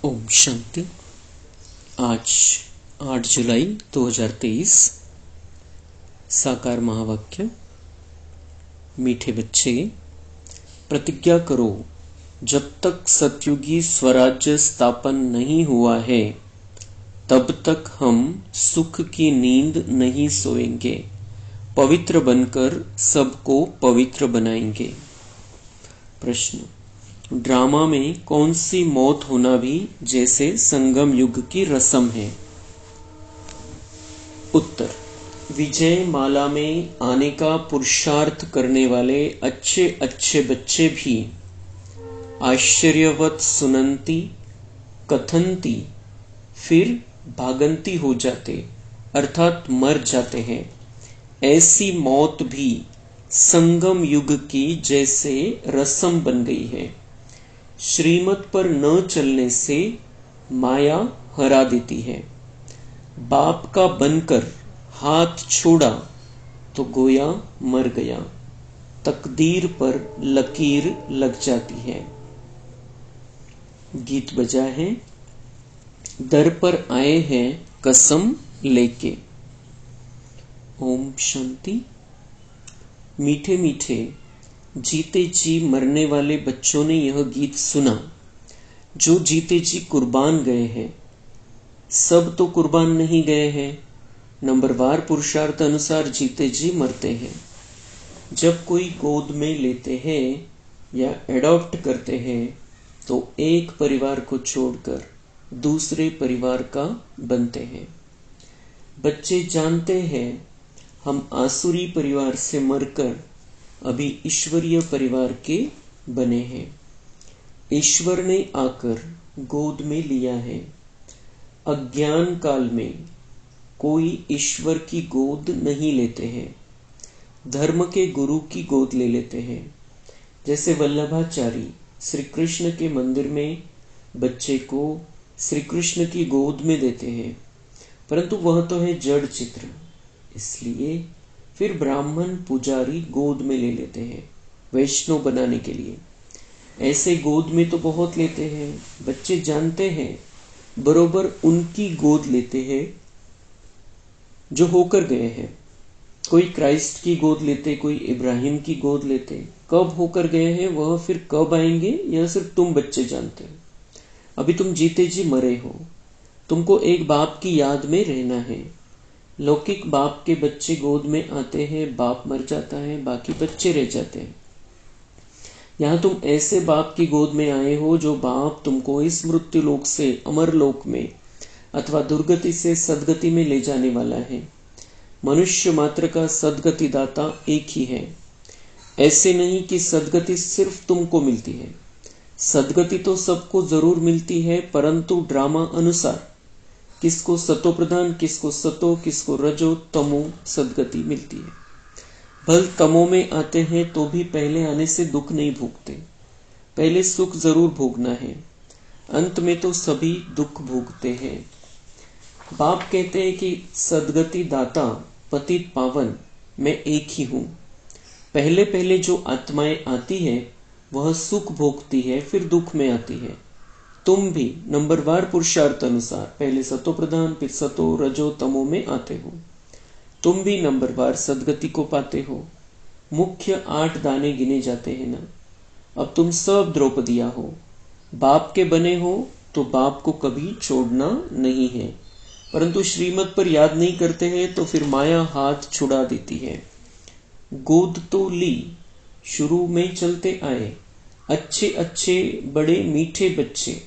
ओम शांति। आज 8 जुलाई 2023। साकार महावाक्य। मीठे बच्चे, प्रतिज्ञा करो, जब तक सतयुगी स्वराज्य स्थापन नहीं हुआ है तब तक हम सुख की नींद नहीं सोएंगे। पवित्र बनकर सबको पवित्र बनाएंगे। प्रश्न: ड्रामा में कौन सी मौत होना भी जैसे संगम युग की रस्म है? उत्तर: विजय माला में आने का पुरुषार्थ करने वाले अच्छे अच्छे बच्चे भी आश्चर्यवत सुनंती कथनती फिर भागंती हो जाते अर्थात मर जाते हैं। ऐसी मौत भी संगम युग की जैसे रस्म बन गई है। श्रीमत पर न चलने से माया हरा देती है। बाप का बनकर हाथ छोड़ा तो गोया मर गया। तकदीर पर लकीर लग जाती है। गीत बजा है। दर पर आए हैं कसम लेके। ओम शांति। मीठे मीठे जीते जी मरने वाले बच्चों ने यह गीत सुना। जो जीते जी कुर्बान गए हैं, सब तो कुर्बान नहीं गए हैं, नंबरवार पुरुषार्थ अनुसार जीते जी मरते हैं। जब कोई गोद में लेते हैं या एडॉप्ट करते हैं तो एक परिवार को छोड़कर दूसरे परिवार का बनते हैं। बच्चे जानते हैं हम आसुरी परिवार से मरकर अभी ईश्वरीय परिवार के बने हैं। ईश्वर ने आकर गोद में लिया है। अज्ञान काल में कोई ईश्वर की गोद नहीं लेते हैं, धर्म के गुरु की गोद ले लेते हैं। जैसे वल्लभाचारी श्री कृष्ण के मंदिर में बच्चे को श्री कृष्ण की गोद में देते हैं, परंतु वह तो है जड़ चित्र, इसलिए फिर ब्राह्मण पुजारी गोद में ले लेते हैं वैष्णव बनाने के लिए। ऐसे गोद में तो बहुत लेते हैं। बच्चे जानते हैं बरोबर उनकी गोद लेते हैं जो होकर गए हैं। कोई क्राइस्ट की गोद लेते, कोई इब्राहिम की गोद लेते। कब होकर गए हैं वह फिर कब आएंगे यह सिर्फ तुम बच्चे जानते हो। अभी तुम जीते जी मरे हो। तुमको एक बाप की याद में रहना है। लौकिक बाप के बच्चे गोद में आते हैं, बाप मर जाता है, बाकी बच्चे रह जाते हैं। यहां तुम ऐसे बाप की गोद में आए हो जो बाप तुमको इस मृत्यु लोक से अमर लोक में अथवा दुर्गति से सदगति में ले जाने वाला है। मनुष्य मात्र का सदगति दाता एक ही है। ऐसे नहीं कि सदगति सिर्फ तुमको मिलती है। सदगति तो सबको जरूर मिलती है, परंतु ड्रामा अनुसार किसको सतो प्रधान, किसको सतो, किसको रजो तमो सदगति मिलती है। भल तमो में आते हैं तो भी पहले आने से दुख नहीं भोगते, पहले सुख जरूर भोगना है। अंत में तो सभी दुख भोगते हैं। बाप कहते हैं कि सदगति दाता पतित पावन मैं एक ही हूं। पहले पहले जो आत्माएं आती है वह सुख भोगती है, फिर दुख में आती है। तुम भी नंबरवार पुरुषार्थ अनुसार पहले सतो प्रधान, फिर सतो रजो तमो में आते हो। तुम भी नंबरवार सदगति को पाते हो। मुख्य 8 दाने गिने जाते हैं ना। अब तुम सब द्रौपदिया हो। बाप के बने हो तो बाप को कभी छोड़ना नहीं है, परंतु श्रीमत पर याद नहीं करते हैं तो फिर माया हाथ छुड़ा देती है। गोद तो ली, शुरू में चलते आए अच्छे अच्छे बड़े मीठे बच्चे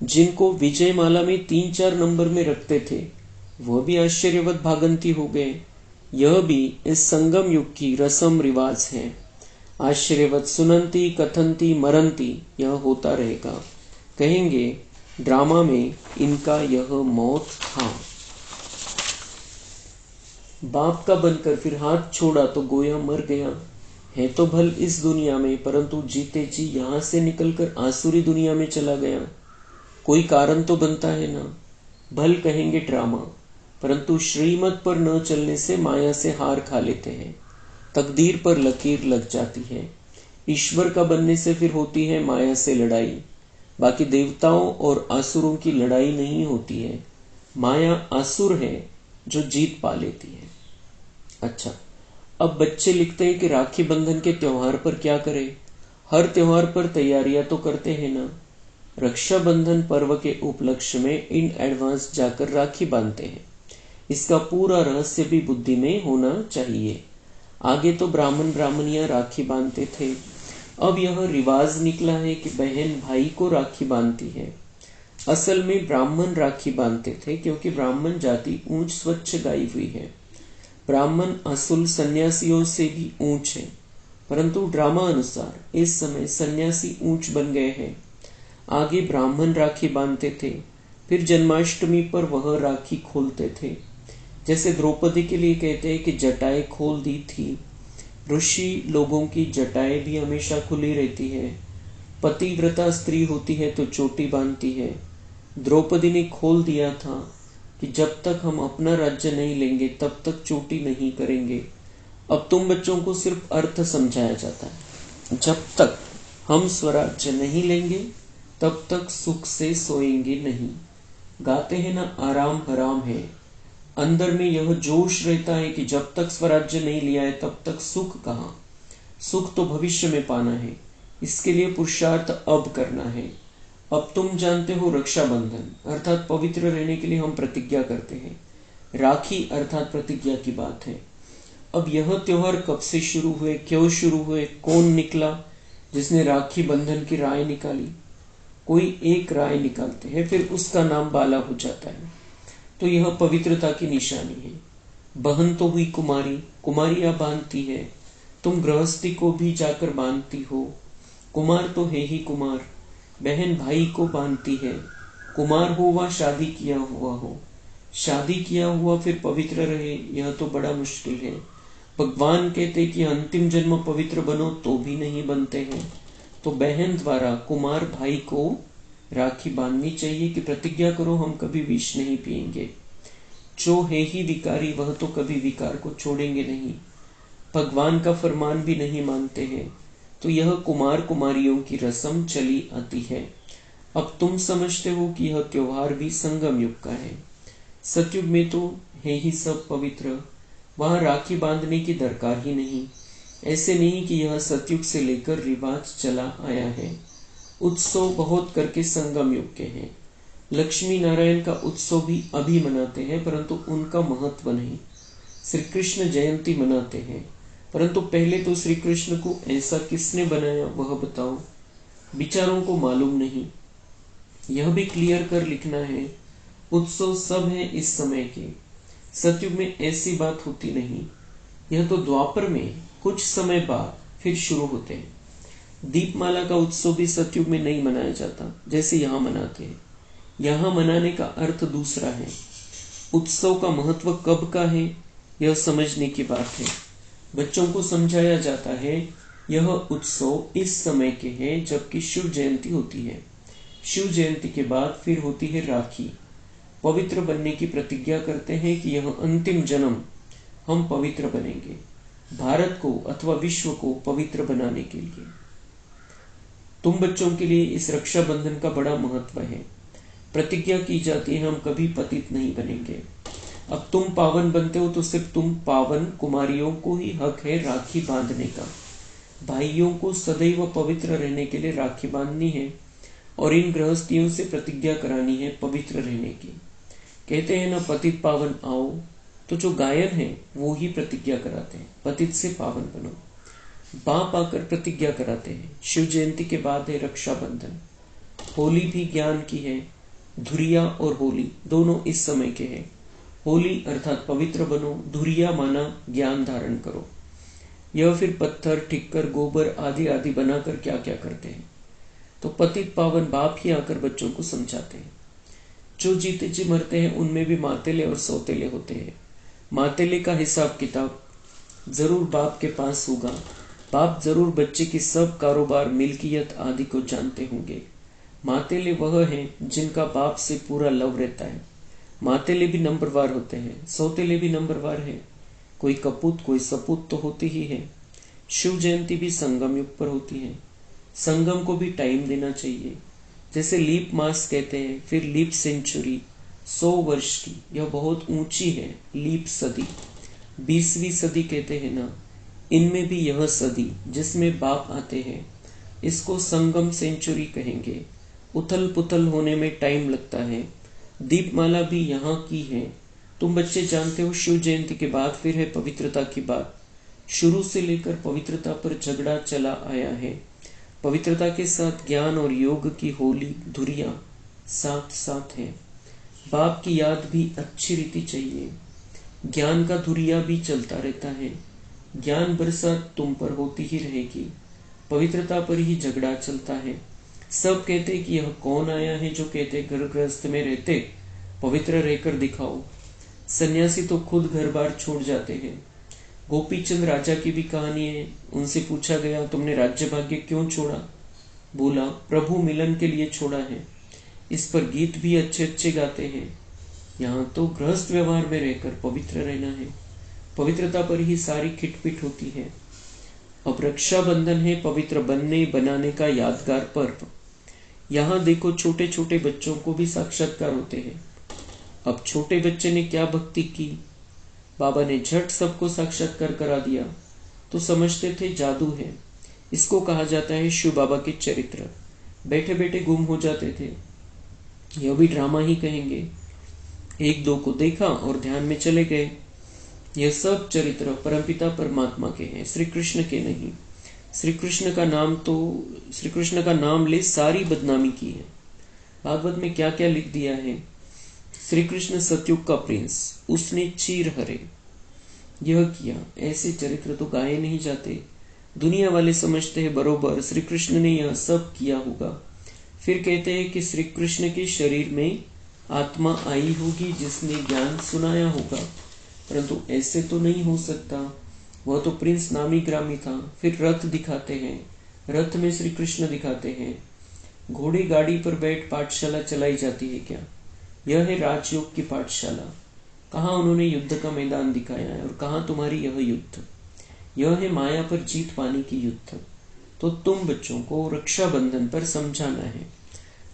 जिनको विजय माला में 3-4 नंबर में रखते थे, वह भी आश्चर्यवत भागंती हो गए। यह भी इस संगम युग की रस्म रिवाज है। आश्चर्यवत सुनंती कथनती मरंती यह होता रहेगा। कहेंगे ड्रामा में इनका यह मौत था। बाप का बनकर फिर हाथ छोड़ा तो गोया मर गया। है तो भल इस दुनिया में, परंतु जीते जी यहां से निकलकर आसुरी दुनिया में चला गया। कोई कारण तो बनता है ना। भल कहेंगे ड्रामा, परंतु श्रीमत पर न चलने से माया से हार खा लेते हैं। तकदीर पर लकीर लग जाती है। ईश्वर का बनने से फिर होती है माया से लड़ाई। बाकी देवताओं और असुरों की लड़ाई नहीं होती है, माया असुर है जो जीत पा लेती है। अच्छा, अब बच्चे लिखते हैं कि राखी बंधन के त्योहार पर क्या करें। हर त्योहार पर तैयारियां तो करते हैं ना। रक्षाबंधन पर्व के उपलक्ष्य में इन एडवांस जाकर राखी बांधते हैं। इसका पूरा रहस्य भी बुद्धि में होना चाहिए। आगे तो ब्राह्मण ब्राह्मणियां राखी बांधते थे, अब यह रिवाज निकला है कि बहन भाई को राखी बांधती है। असल में ब्राह्मण राखी बांधते थे क्योंकि ब्राह्मण जाति ऊंच स्वच्छ गाई हुई है। ब्राह्मण असुल सन्यासियों से भी ऊंच है, परंतु ड्रामा अनुसार इस समय सन्यासी ऊंच बन गए हैं। आगे ब्राह्मण राखी बांधते थे, फिर जन्माष्टमी पर वह राखी खोलते थे। जैसे द्रौपदी के लिए कहते हैं कि जटाएं खोल दी थी। ऋषि लोगों की जटाएं भी हमेशा खुली रहती है। पतिव्रता स्त्री होती है तो चोटी बांधती है। द्रौपदी ने खोल दिया था कि जब तक हम अपना राज्य नहीं लेंगे तब तक चोटी नहीं करेंगे। अब तुम बच्चों को सिर्फ अर्थ समझाया जाता है। जब तक हम स्वराज्य नहीं लेंगे तब तक सुख से सोएंगे नहीं। गाते हैं ना, आराम हराम है। अंदर में यह जोश रहता है कि जब तक स्वराज्य नहीं लिया है तब तक सुख कहाँ। सुख तो भविष्य में पाना है, इसके लिए पुरुषार्थ अब करना है। अब तुम जानते हो रक्षाबंधन अर्थात पवित्र रहने के लिए हम प्रतिज्ञा करते हैं। राखी अर्थात प्रतिज्ञा की बात है। अब यह त्योहार कब से शुरू हुए, क्यों शुरू हुए, कौन निकला जिसने राखी बंधन की राय निकाली। कोई एक राय निकालते हैं, फिर उसका नाम बाला हो जाता है। तो यह पवित्रता की निशानी है। बहन तो हुई कुमारी, कुमारियां बांधती है। तुम गृहस्थी को भी जाकर बांधती हो। कुमार तो है ही कुमार। बहन भाई को बांधती है। कुमार हो व शादी किया हुआ हो। शादी किया हुआ फिर पवित्र रहे, यह तो बड़ा मुश्किल है। भगवान कहते कि अंतिम जन्म पवित्र बनो तो भी नहीं बनते हैं। तो बहन द्वारा कुमार भाई को राखी बांधनी चाहिए कि प्रतिज्ञा करो हम कभी विष नहीं पिएंगे। जो है ही विकारी वह तो कभी विकार को छोड़ेंगे नहीं। भगवान का फरमान भी नहीं मानते हैं। तो यह कुमार कुमारियों की रस्म चली आती है। अब तुम समझते हो कि यह त्योहार भी संगम युग का है। सतयुग में तो है ही सब पवित्र, वहां राखी बांधने की दरकार ही नहीं। ऐसे नहीं कि यह सतयुग से लेकर रिवाज चला आया है। उत्सव बहुत करके संगम युग के हैं। लक्ष्मी नारायण का उत्सव भी अभी मनाते हैं, परंतु उनका महत्व नहीं। श्री कृष्ण जयंती मनाते हैं, परंतु पहले तो श्री कृष्ण को ऐसा किसने बनाया वह बताओ। विचारों को मालूम नहीं। यह भी क्लियर कर लिखना है, उत्सव सब है इस समय के। सतयुग में ऐसी बात होती नहीं। यह तो द्वापर में कुछ समय बाद फिर शुरू होते हैं। दीपमाला का उत्सव भी सतयुग में नहीं मनाया जाता जैसे यहाँ मनाते हैं। यहाँ मनाने का अर्थ दूसरा है। उत्सव का महत्व कब का है यह समझने की बात है। बच्चों को समझाया जाता है यह उत्सव इस समय के हैं जबकि शिव जयंती होती है। शिव जयंती के बाद फिर होती है राखी। पवित्र बनने की प्रतिज्ञा करते हैं कि यह अंतिम जन्म हम पवित्र बनेंगे, भारत को अथवा विश्व को पवित्र बनाने के लिए। तुम बच्चों के लिए इस रक्षाबंधन का बड़ा महत्व है। प्रतिज्ञा की जाती है हम कभी पतित नहीं बनेंगे। अब तुम पावन बनते हो तो सिर्फ तुम पावन कुमारियों को ही हक है राखी बांधने का। भाइयों को सदैव पवित्र रहने के लिए राखी बांधनी है और इन गृहस्थियों से प्रतिज्ञा करानी है पवित्र रहने की। कहते हैं ना पतित पावन आओ, तो जो गायन है वो ही प्रतिज्ञा कराते हैं पतित से पावन बनो। बाप आकर प्रतिज्ञा कराते हैं। शिव जयंती के बाद है रक्षाबंधन। होली भी ज्ञान की है। धुरिया और होली दोनों इस समय के हैं। होली अर्थात पवित्र बनो, धुरिया माना ज्ञान धारण करो। यह फिर पत्थर ठिक्कर गोबर आदि आदि बनाकर क्या क्या करते हैं। तो पतित पावन बाप ही आकर बच्चों को समझाते हैं। जो जीते जी मरते हैं उनमें भी मातेले और सौतेले होते हैं। मातेले का हिसाब किताब जरूर बाप के पास होगा। बाप जरूर बच्चे की सब कारोबार मिल्कियत आदि को जानते होंगे। मातेले वह हैं जिनका बाप से पूरा लव रहता है। मातेले भी नंबरवार होते हैं, सौतेले भी नंबरवार है। कोई कपूत कोई सपूत तो होती ही है। शिव जयंती भी संगम युग पर होती है। संगम को भी टाइम देना चाहिए। जैसे लीप मास कहते हैं, फिर लीप सेंचुरी 100 वर्ष की, यह बहुत ऊंची है। लीप सदी 20वीं सदी कहते हैं ना, इनमें भी यह सदी जिसमें बाप आते हैं इसको संगम सेंचुरी कहेंगे। उथल पुथल होने में टाइम लगता है। दीपमाला भी यहाँ की है। तुम बच्चे जानते हो शिव जयंती के बाद फिर है पवित्रता की बात। शुरू से लेकर पवित्रता पर झगड़ा चला आया है। पवित्रता के साथ ज्ञान और योग की होली धुरियां साथ साथ है। बाप की याद भी अच्छी रीति चाहिए। ज्ञान का धुरिया भी चलता रहता है। ज्ञान बरसात तुम पर होती ही रहेगी। पवित्रता पर ही झगड़ा चलता है। सब कहते कि यह कौन आया है जो कहते घर गृहस्थ में रहते पवित्र रहकर दिखाओ। सन्यासी तो खुद घर बार छोड़ जाते हैं। गोपीचंद राजा की भी कहानी है। उनसे पूछा गया तुमने राज्य भाग्य क्यों छोड़ा? बोला प्रभु मिलन के लिए छोड़ा है। इस पर गीत भी अच्छे अच्छे गाते हैं। यहाँ तो गृहस्थ व्यवहार में रहकर पवित्र रहना है। पवित्रता पर ही सारी खिटपिट होती है। अब रक्षाबंधन है पवित्र बनने बनाने का यादगार पर्व। यहाँ देखो छोटे छोटे बच्चों को भी साक्षात्कार होते हैं। अब छोटे बच्चे ने क्या भक्ति की, बाबा ने झट सबको साक्षात्कार करा दिया। तो समझते थे जादू है। इसको कहा जाता है शिव बाबा के चरित्र। बैठे बैठे गुम हो जाते थे। यह भी ड्रामा ही कहेंगे। एक दो को देखा और ध्यान में चले गए। यह सब चरित्र परमपिता परमात्मा के हैं, श्री कृष्ण के नहीं। श्री कृष्ण का नाम ले सारी बदनामी की है। भागवत में क्या क्या लिख दिया है। श्री कृष्ण सतयुग का प्रिंस, उसने चीर हरे यह किया। ऐसे चरित्र तो गाए नहीं जाते। दुनिया वाले समझते हैं बरोबर श्री कृष्ण ने यह सब किया होगा। फिर कहते हैं कि श्री कृष्ण के शरीर में आत्मा आई होगी जिसने ज्ञान सुनाया होगा, परंतु ऐसे तो नहीं हो सकता। वह तो प्रिंस नामी ग्रामी था। फिर रथ दिखाते हैं, रथ में श्री कृष्ण दिखाते हैं। घोड़े गाड़ी पर बैठ पाठशाला चलाई जाती है क्या? यह है राजयोग की पाठशाला। कहाँ उन्होंने युद्ध का मैदान दिखाया है और कहाँ तुम्हारी यह युद्ध। यह है माया पर जीत पाने की युद्ध। तो तुम बच्चों को रक्षाबंधन पर समझाना है।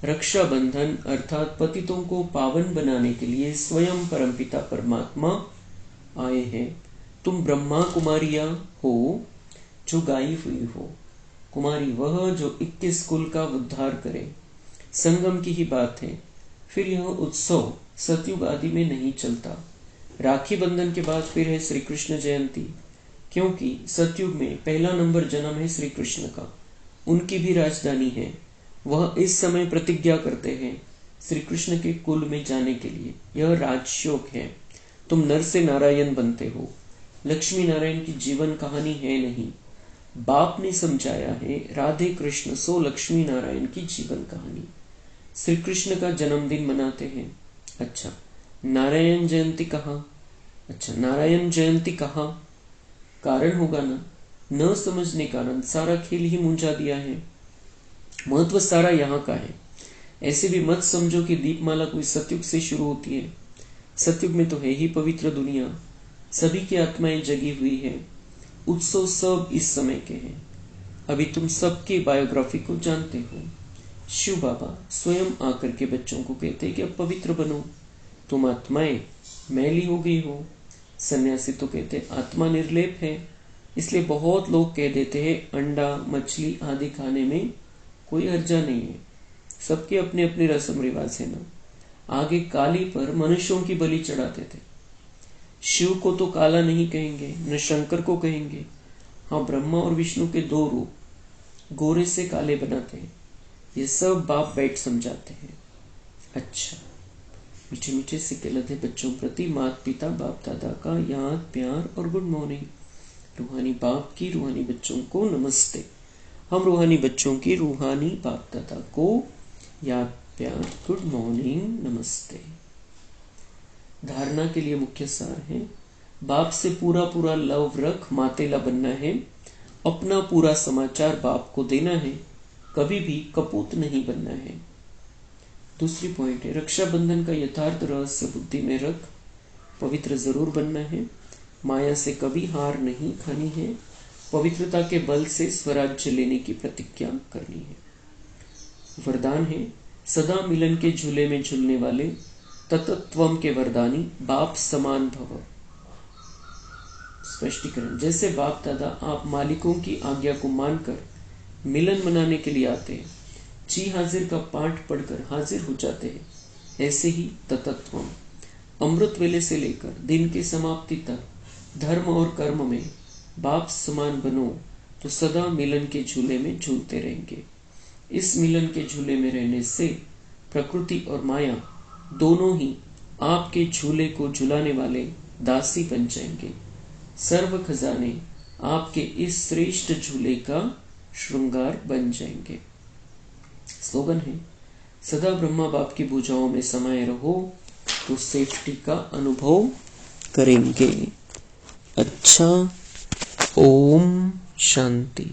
रक्षाबंधन अर्थात पतितों को पावन बनाने के लिए स्वयं परमपिता परमात्मा आए हैं। तुम ब्रह्मा कुमारियां हो जो गाई हुई हो। कुमारी वह जो 21 कुल का उद्धार करे। संगम की ही बात है। फिर यह उत्सव सतयुग आदि में नहीं चलता। राखी बंधन के बाद फिर है श्री कृष्ण जयंती, क्योंकि सतयुग में पहला नंबर जन्म है श्री कृष्ण का। उनकी भी राजधानी है। वह इस समय प्रतिज्ञा करते हैं श्री कृष्ण के कुल में जाने के लिए। यह राजयोग है। तुम नर से नारायण बनते हो। लक्ष्मी नारायण की जीवन कहानी है नहीं, बाप ने समझाया है। राधे कृष्ण सो लक्ष्मी नारायण की जीवन कहानी। श्री कृष्ण का जन्मदिन मनाते हैं। अच्छा, नारायण जयंती कहाँ? नारायण जयंती कहाँ? कारण होगा ना। न समझने कारण सारा खेल ही मुंझा दिया है। महत्व सारा यहाँ का है। ऐसे भी मत समझो कि दीपमाला कोई सतयुग से शुरू होती है। सतयुग में तो है ही पवित्र दुनिया। सभी की आत्माएं जगी हुई है। उत्सव सब इस समय के हैं। अभी तुम सबकी बायोग्राफी को जानते हो। शिव बाबा स्वयं आकर के बच्चों को कहते हैं कि अब पवित्र बनो। तुम आत्माएं मैली हो गई हो। सन्यासी तो कहते आत्मा निर्लेप है। इसलिए बहुत लोग कह देते हैं अंडा मछली आदि खाने में कोई हर्जा नहीं है। सबके अपने अपने रस्म रिवाज है ना। आगे काली पर मनुष्यों की बलि चढ़ाते थे। शिव को तो काला नहीं कहेंगे, न शंकर को कहेंगे। हाँ, ब्रह्मा और विष्णु के दो रूप गोरे से काले बनाते हैं। ये सब बाप बैठ समझाते हैं। अच्छा, मीठे मीठे सिक्के लदे बच्चों प्रति माता पिता बाप दादा का याद प्यार और गुड मॉर्निंग। रूहानी बाप की रूहानी बच्चों को नमस्ते। हम रूहानी बच्चों की रूहानी बाप दादा को याद प्यार गुड मॉर्निंग नमस्ते। धारणा के लिए मुख्य सार है, बाप से पूरा पूरा लव रख मातेला बनना है। अपना पूरा समाचार बाप को देना है। कभी भी कपूत नहीं बनना है। दूसरी पॉइंट है, रक्षाबंधन का यथार्थ रहस्य बुद्धि में रख। पवित्र जरूर बनना है। माया से कभी हार नहीं खानी है। पवित्रता के बल से स्वराज्य लेने की प्रतिज्ञा करनी है। वरदान है, सदा मिलन के झूले में झूलने वाले ततत्वम के वरदानी बाप समान भव। स्पष्टीकरण, जैसे बाप दादा आप मालिकों की आज्ञा को मानकर मिलन मनाने के लिए आते हैं, जी हाजिर का पाठ पढ़कर हाजिर हो जाते हैं, ऐसे ही ततत्वम अमृत वेले से लेकर दिन की समाप्ति तक धर्म और कर्म में बाप समान बनो तो सदा मिलन के झूले में झूलते रहेंगे। इस मिलन के झूले में रहने से प्रकृति और माया दोनों ही आपके झूले को झुलाने वाले दासी बन जाएंगे। सर्व खजाने आपके इस श्रेष्ठ झूले का श्रृंगार बन जाएंगे। स्लोगन है, सदा ब्रह्मा बाप की भुजाओं में समाये रहो तो सेफ्टी का अनुभव करेंगे। अच्छा, ओम शांति।